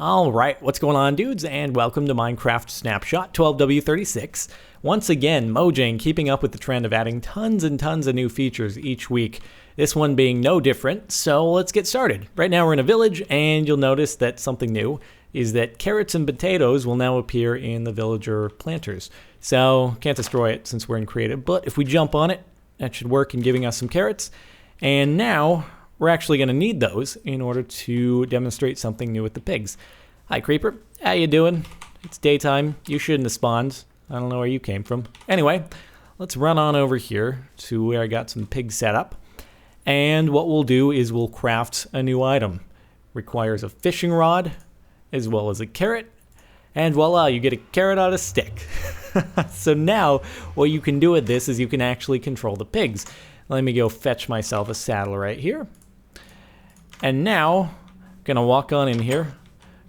Alright, what's going on, dudes, and welcome to Minecraft Snapshot 12W36. Once again, Mojang keeping up with the trend of adding tons and tons of new features each week, this one being no different, so let's get started. Right now we're in a village, and you'll notice that something new is that carrots and potatoes will now appear in the villager planters. So, can't destroy it since we're in creative, but if we jump on it, that should work in giving us some carrots. And now we're actually going to need those in order to demonstrate something new with the pigs. Hi, Creeper. How you doing? It's daytime. You shouldn't have spawned. I don't know where you came from. Anyway, let's run on over here to where I got some pigs set up. And what we'll do is we'll craft a new item. Requires a fishing rod as well as a carrot. And voila, you get a carrot on a stick. So now what you can do with this is you can actually control the pigs. Let me go fetch myself a saddle right here. And now, I'm gonna walk on in here,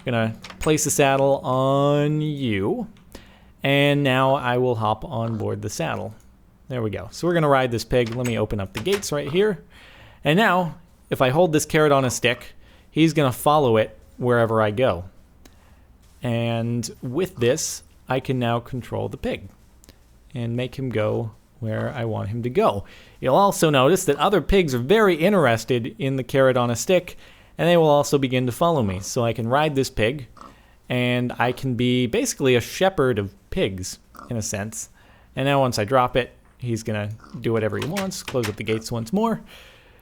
gonna place the saddle on you, and now I will hop on board the saddle. There we go. So we're gonna ride this pig. Let me open up the gates right here. And now, if I hold this carrot on a stick, he's gonna follow it wherever I go. And with this, I can now control the pig and make him go where I want him to go. You'll also notice that other pigs are very interested in the carrot on a stick, and they will also begin to follow me. So I can ride this pig, and I can be basically a shepherd of pigs, in a sense. And now once I drop it, he's gonna do whatever he wants, close up the gates once more,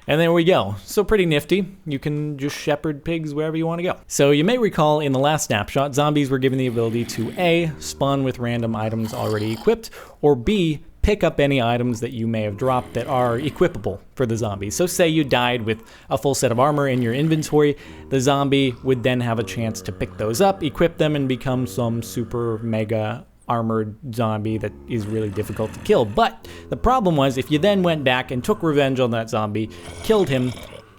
and there we go. So pretty nifty. You can just shepherd pigs wherever you want to go. So you may recall in the last snapshot, zombies were given the ability to A, spawn with random items already equipped, or B, pick up any items that you may have dropped that are equipable for the zombie. So say you died with a full set of armor in your inventory, the zombie would then have a chance to pick those up, equip them, and become some super mega armored zombie that is really difficult to kill. But the problem was, if you then went back and took revenge on that zombie, killed him,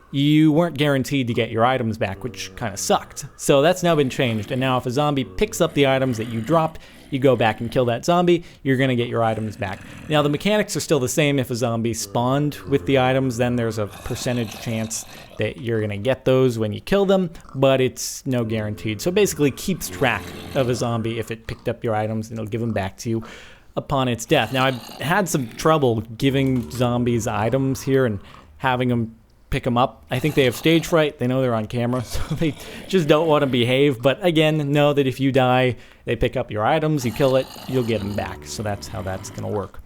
you weren't guaranteed to get your items back, which kind of sucked. So that's now been changed, and now if a zombie picks up the items that you dropped, you go back and kill that zombie, you're going to get your items back. Now the mechanics are still the same. If a zombie spawned with the items, then there's a percentage chance that you're going to get those when you kill them, but it's no guaranteed. So basically keeps track of a zombie. If it picked up your items, then it'll give them back to you upon its death. Now I've had some trouble giving zombies items here and having them pick them up. I think they have stage fright. They know they're on camera, so they just don't want to behave. But again, know that if you die, they pick up your items, you kill it, you'll get them back. So that's how that's going to work.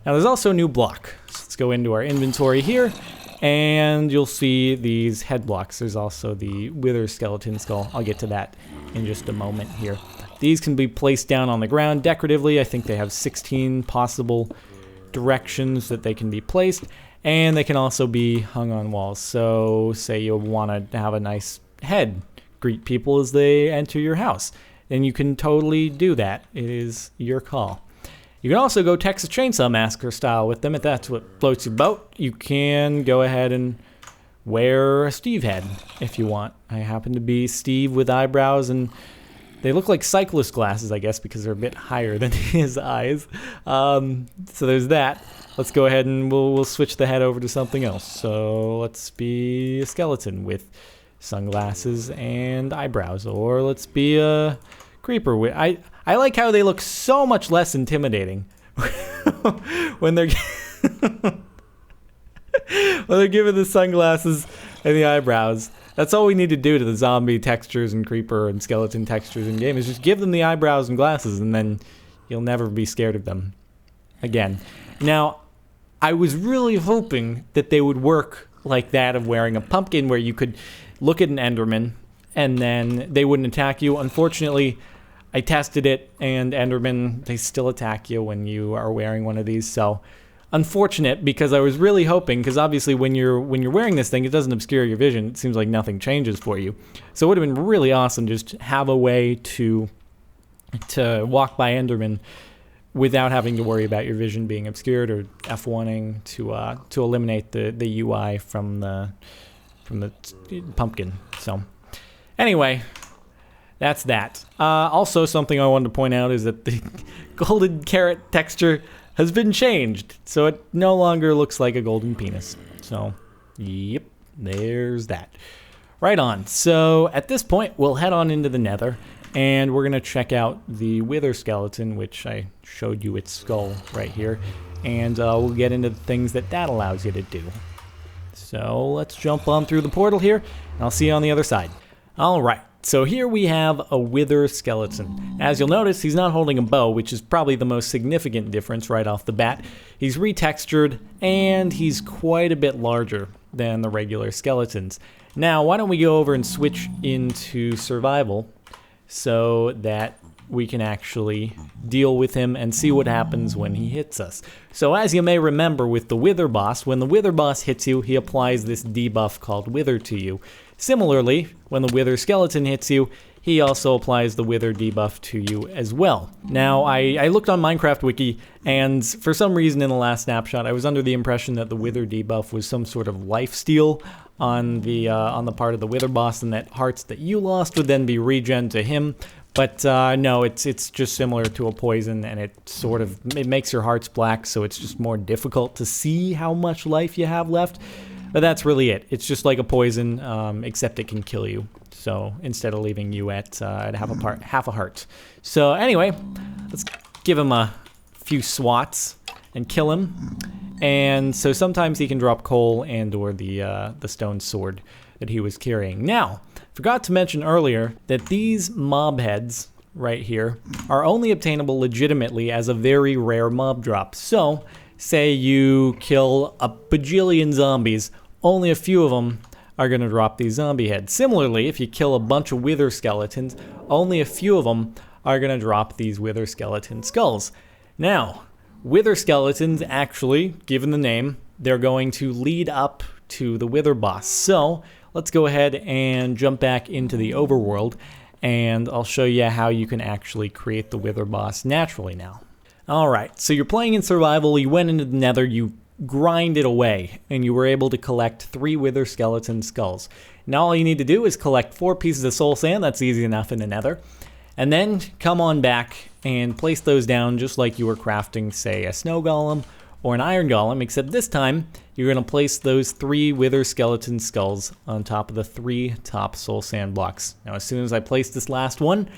Now there's also a new block. So let's go into our inventory here, and you'll see these head blocks. There's also the wither skeleton skull. I'll get to that in just a moment here. These can be placed down on the ground decoratively. I think they have 16 possible directions that they can be placed. And they can also be hung on walls. So say you want to have a nice head, greet people as they enter your house. And you can totally do that. It is your call. You can also go Texas Chainsaw Massacre style with them if that's what floats your boat. You can go ahead and wear a Steve head if you want. I happen to be Steve with eyebrows, and they look like cyclist glasses, I guess, because they're a bit higher than his eyes. So there's that. Let's go ahead and we'll switch the head over to something else. So let's be a skeleton with sunglasses and eyebrows, or let's be a creeper with. I like how they look so much less intimidating when they're when they're given the sunglasses and the eyebrows. That's all we need to do to the zombie textures and creeper and skeleton textures in game, is just give them the eyebrows and glasses, and then you'll never be scared of them again. Now, I was really hoping that they would work like that of wearing a pumpkin, where you could look at an Enderman and then they wouldn't attack you. Unfortunately, I tested it, and Endermen, they still attack you when you are wearing one of these. So unfortunate, because I was really hoping, because obviously when you're wearing this thing, it doesn't obscure your vision. It seems like nothing changes for you. So it would have been really awesome just to have a way to walk by Endermen without having to worry about your vision being obscured, or F1ing to eliminate the UI from the pumpkin. So anyway, that's that. Also, something I wanted to point out is that the golden carrot texture has been changed, so it no longer looks like a golden penis. So, yep, there's that. Right on. So at this point, we'll head on into the Nether, and we're going to check out the Wither skeleton, which I showed you its skull right here, and we'll get into the things that allows you to do. So let's jump on through the portal here, and I'll see you on the other side. All right. So here we have a Wither skeleton. As you'll notice, he's not holding a bow, which is probably the most significant difference right off the bat. He's retextured, and he's quite a bit larger than the regular skeletons. Now, why don't we go over and switch into survival so that we can actually deal with him and see what happens when he hits us. So as you may remember with the Wither boss, when the Wither boss hits you, he applies this debuff called Wither to you. Similarly, when the Wither skeleton hits you, he also applies the Wither debuff to you as well. Now, I looked on Minecraft Wiki, and for some reason in the last snapshot, I was under the impression that the Wither debuff was some sort of lifesteal on the part of the Wither boss, and that hearts that you lost would then be regen to him. But no, it's just similar to a poison, and it makes your hearts black, so it's just more difficult to see how much life you have left. But that's really it. It's just like a poison, except it can kill you. So instead of leaving you at half a heart. So anyway, let's give him a few swats and kill him. And so sometimes he can drop coal and or the stone sword that he was carrying. Now, forgot to mention earlier that these mob heads right here are only obtainable legitimately as a very rare mob drop. So, say you kill a bajillion zombies, only a few of them are going to drop these zombie heads. Similarly, if you kill a bunch of Wither skeletons, only a few of them are going to drop these Wither skeleton skulls. Now, Wither skeletons actually, given the name, they're going to lead up to the Wither boss. So, let's go ahead and jump back into the overworld, and I'll show you how you can actually create the Wither boss naturally now. Alright, so you're playing in survival, you went into the Nether, you grinded away, and you were able to collect 3 Wither skeleton skulls. Now all you need to do is collect 4 pieces of soul sand, that's easy enough in the Nether, and then come on back and place those down just like you were crafting, say, a snow golem or an iron golem, except this time you're going to place those 3 Wither skeleton skulls on top of the 3 top soul sand blocks. Now as soon as I place this last one,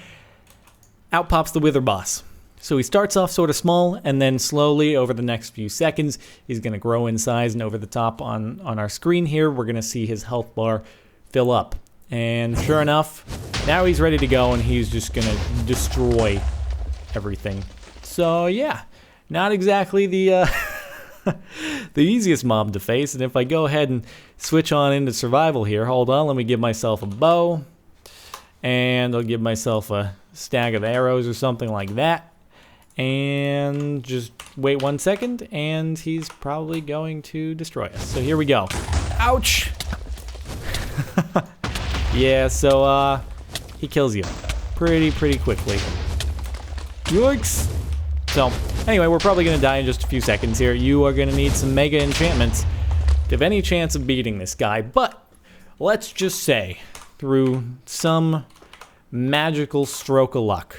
out pops the Wither boss. So he starts off sort of small, and then slowly over the next few seconds, he's going to grow in size, and over the top on our screen here, we're going to see his health bar fill up. And sure enough, now he's ready to go, and he's just going to destroy everything. So yeah, not exactly the the easiest mob to face. And if I go ahead and switch on into survival here, hold on, let me give myself a bow, and I'll give myself a stack of arrows or something like that. And just wait 1 second, and he's probably going to destroy us. So here we go. Ouch! Yeah, so he kills you pretty quickly. Yikes! So anyway, we're probably gonna die in just a few seconds here. You are gonna need some mega enchantments to have any chance of beating this guy. But let's just say, through some magical stroke of luck,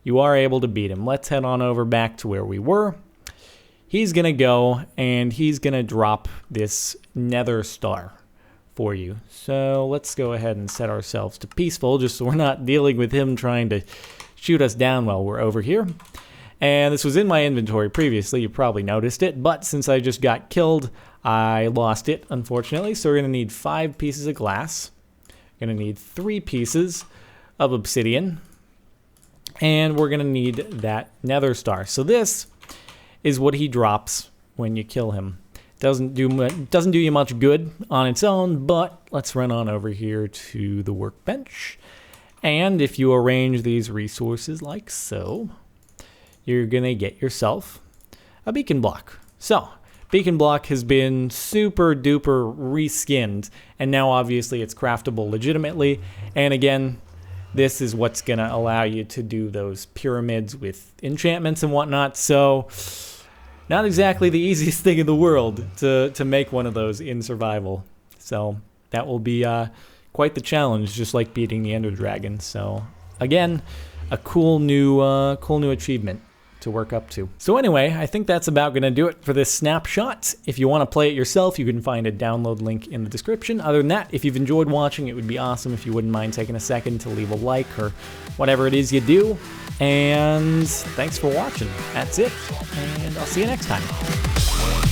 you are able to beat him. Let's head on over back to where we were. He's going to go, and he's going to drop this nether star for you. So let's go ahead and set ourselves to peaceful, just so we're not dealing with him trying to shoot us down while we're over here. And this was in my inventory previously. You probably noticed it, but since I just got killed, I lost it, unfortunately. So we're going to need 5 pieces of glass. We're going to need 3 pieces of obsidian. And we're going to need that nether star. So this is what he drops when you kill him. Doesn't do you much good on its own, but let's run on over here to the workbench. And if you arrange these resources like so, you're going to get yourself a beacon block. So, beacon block has been super duper reskinned, and now obviously it's craftable legitimately. And again, this is what's going to allow you to do those pyramids with enchantments and whatnot. So, not exactly the easiest thing in the world to make one of those in survival. So, that will be quite the challenge, just like beating the Ender Dragon. So, again, a cool new achievement to work up to. So anyway, I think that's about going to do it for this snapshot. If you want to play it yourself, you can find a download link in the description. Other than that, if you've enjoyed watching, it would be awesome if you wouldn't mind taking a second to leave a like or whatever it is you do. And thanks for watching. That's it, and I'll see you next time.